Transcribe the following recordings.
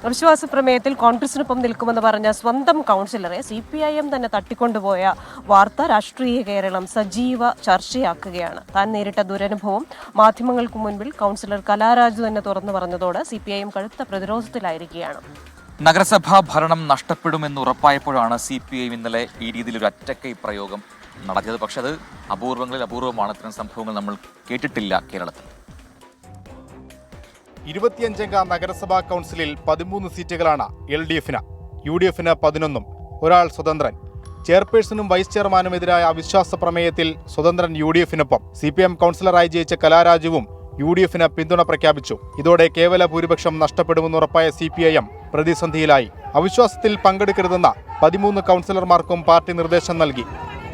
അവിശ്വാസ പ്രമേയത്തിൽ കോൺഗ്രസിനൊപ്പം നിൽക്കുമെന്ന് പറഞ്ഞ സ്വന്തം കൗൺസിലറെ CPIM തന്നെ തട്ടിക്കൊണ്ടുപോയ വാർത്ത രാഷ്ട്രീയ കേരളം സജീവ ചർച്ചയാക്കുകയാണ്. താൻ നേരിട്ട ദുരനുഭവം മാധ്യമങ്ങൾക്ക് മുൻപിൽ കൗൺസിലർ കലാരാജു തന്നെ തുറന്നു പറഞ്ഞതോടെ CPIM കടുത്ത പ്രതിരോധത്തിലായിരിക്കുകയാണ്. നഗരസഭാ ഭരണം നഷ്ടപ്പെടുമെന്ന് ഉറപ്പായപ്പോഴാണ് CPIM ഇന്നലെ ഈ രീതിയിലൊരു ഒറ്റക്കൈ പ്രയോഗം നടത്തിയത്. പക്ഷെ അത് അപൂർവങ്ങളിൽ അപൂർവമാണ്. ഇത്തരം സംഭവങ്ങൾ നമ്മൾ കേട്ടിട്ടില്ല കേരളത്തിൽ. 25 നഗരസഭാ കൗൺസിലിൽ 13 സീറ്റുകളാണ് LDF-ന്, UDF-ന് 11, ഒരാൾ സ്വതന്ത്രൻ. ചെയർപേഴ്സണും വൈസ് ചെയർമാനുമെതിരായ അവിശ്വാസ പ്രമേയത്തിൽ സ്വതന്ത്രൻ UDF-നൊപ്പം. CPM കൗൺസിലറായി ജയിച്ച കലാരാജുവും UDF-ന് പിന്തുണ പ്രഖ്യാപിച്ചു. ഇതോടെ കേവല ഭൂരിപക്ഷം നഷ്ടപ്പെടുമെന്ന് ഉറപ്പായ CPIM പ്രതിസന്ധിയിലായി. അവിശ്വാസത്തിൽ പങ്കെടുക്കരുതെന്ന 13 കൗൺസിലർമാർക്കും പാർട്ടി നിർദ്ദേശം നൽകി.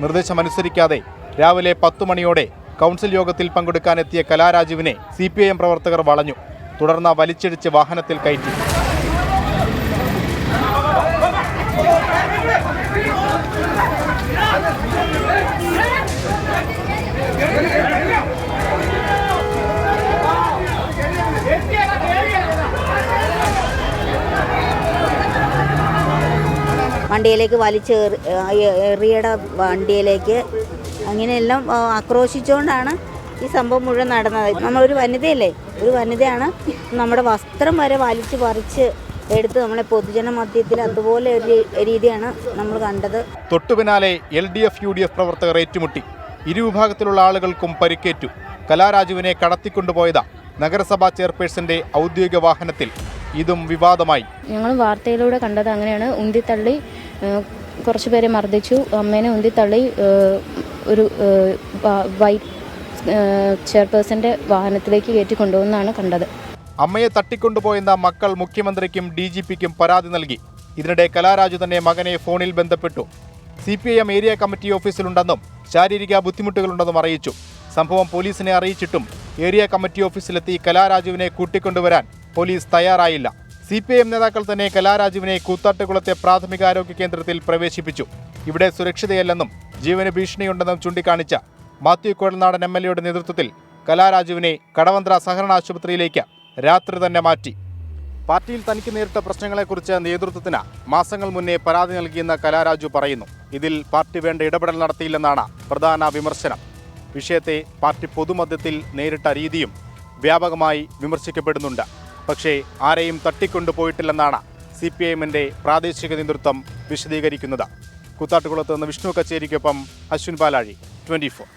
നിർദ്ദേശമനുസരിക്കാതെ രാവിലെ 10 മണിയോടെ കൗൺസിൽ യോഗത്തിൽ പങ്കെടുക്കാനെത്തിയ കലാരാജുവിനെ CPIM പ്രവർത്തകർ വളഞ്ഞു. തുടർന്ന് വലിച്ചിടിച്ച് വാഹനത്തിൽ കയറ്റി. വണ്ടിയിലേക്ക് എറിയുടെ വണ്ടിയിലേക്ക് അങ്ങനെയെല്ലാം ആക്രോശിച്ചുകൊണ്ടാണ് ഈ സംഭവം മുഴുവൻ നടന്നത്. നമ്മളൊരു വനിതയല്ലേ, ഒരു വനിതയാണ് നമ്മുടെ വസ്ത്രം വരെ വലിച്ചു പറിച്ച് എടുത്ത് നമ്മളെ പൊതുജന മധ്യത്തിൽ അതുപോലെ ഒരു രീതിയാണ് നമ്മൾ കണ്ടത്. തൊട്ടുപിന്നാലെ LDF UDF പ്രവർത്തകർ ഏറ്റുമുട്ടി. ഇരുവിഭാഗത്തിലുള്ള ആളുകൾക്കും പരിക്കേറ്റു. കലാരാജുവിനെ കടത്തിക്കൊണ്ടുപോയത് നഗരസഭാ ചെയർപേഴ്സന്റെ ഔദ്യോഗിക വാഹനത്തിൽ. ഇതും വിവാദമായി. ഞങ്ങൾ വാർത്തയിലൂടെ കണ്ടത് അങ്ങനെയാണ്. ഉന്തിത്തള്ളി കുറച്ചു പേരെ മർദ്ദിച്ചു. അമ്മേനെ ഉന്തിത്തള്ളി ഒരു വൈറ്റ് ചെയർപേഴ്സന്റെ വാഹനത്തിലേക്ക് കയറ്റി കൊണ്ടുപോകുന്നതാണ് കണ്ടത്. അമ്മയെ തട്ടിക്കൊണ്ടുപോയെന്ന മക്കൾ മുഖ്യമന്ത്രിക്കും DGP-ക്കും പരാതി നൽകി. ഇതിനിടെ കലാരാജു തന്നെ മകനെ ഫോണിൽ ബന്ധപ്പെട്ടു. CPIM ഏരിയ കമ്മിറ്റി ഓഫീസിലുണ്ടെന്നും ശാരീരിക ബുദ്ധിമുട്ടുകളുണ്ടെന്നും അറിയിച്ചു. സംഭവം പോലീസിനെ അറിയിച്ചിട്ടും ഏരിയ കമ്മിറ്റി ഓഫീസിലെത്തി കലാരാജുവിനെ കൂട്ടിക്കൊണ്ടുവരാൻ പോലീസ് തയ്യാറായില്ല. CPIM നേതാക്കൾ തന്നെ കലാരാജുവിനെ കൂത്താട്ടുകുളത്തെ പ്രാഥമികാരോഗ്യ കേന്ദ്രത്തിൽ പ്രവേശിപ്പിച്ചു. ഇവിടെ സുരക്ഷിതയല്ലെന്നും ജീവന് ഭീഷണിയുണ്ടെന്നും ചൂണ്ടിക്കാണിച്ച മാത്യു കുഴൽനാടൻ MLA-യുടെ നേതൃത്വത്തിൽ കലാരാജുവിനെ കടവന്ത്ര സഹകരണ ആശുപത്രിയിലേക്ക് രാത്രി തന്നെ മാറ്റി. പാർട്ടിയിൽ തനിക്ക് നേരിട്ട പ്രശ്നങ്ങളെക്കുറിച്ച് നേതൃത്വത്തിന് മാസങ്ങൾ മുന്നേ പരാതി നൽകിയെന്ന് കലാരാജു പറയുന്നു. ഇതിൽ പാർട്ടി വേണ്ട ഇടപെടൽ നടത്തിയില്ലെന്നാണ് പ്രധാന വിമർശനം. വിഷയത്തെ പാർട്ടി പൊതുമധ്യത്തിൽ നേരിട്ട രീതിയും വ്യാപകമായി വിമർശിക്കപ്പെടുന്നുണ്ട്. പക്ഷേ ആരെയും തട്ടിക്കൊണ്ടുപോയിട്ടില്ലെന്നാണ് CPIM-ന്റെ പ്രാദേശിക നേതൃത്വം വിശദീകരിക്കുന്നത്. കൂത്താട്ടുകുളത്ത് നിന്ന് വിഷ്ണു കച്ചേരിക്കൊപ്പം അശ്വിൻ പാലാഴി, 24.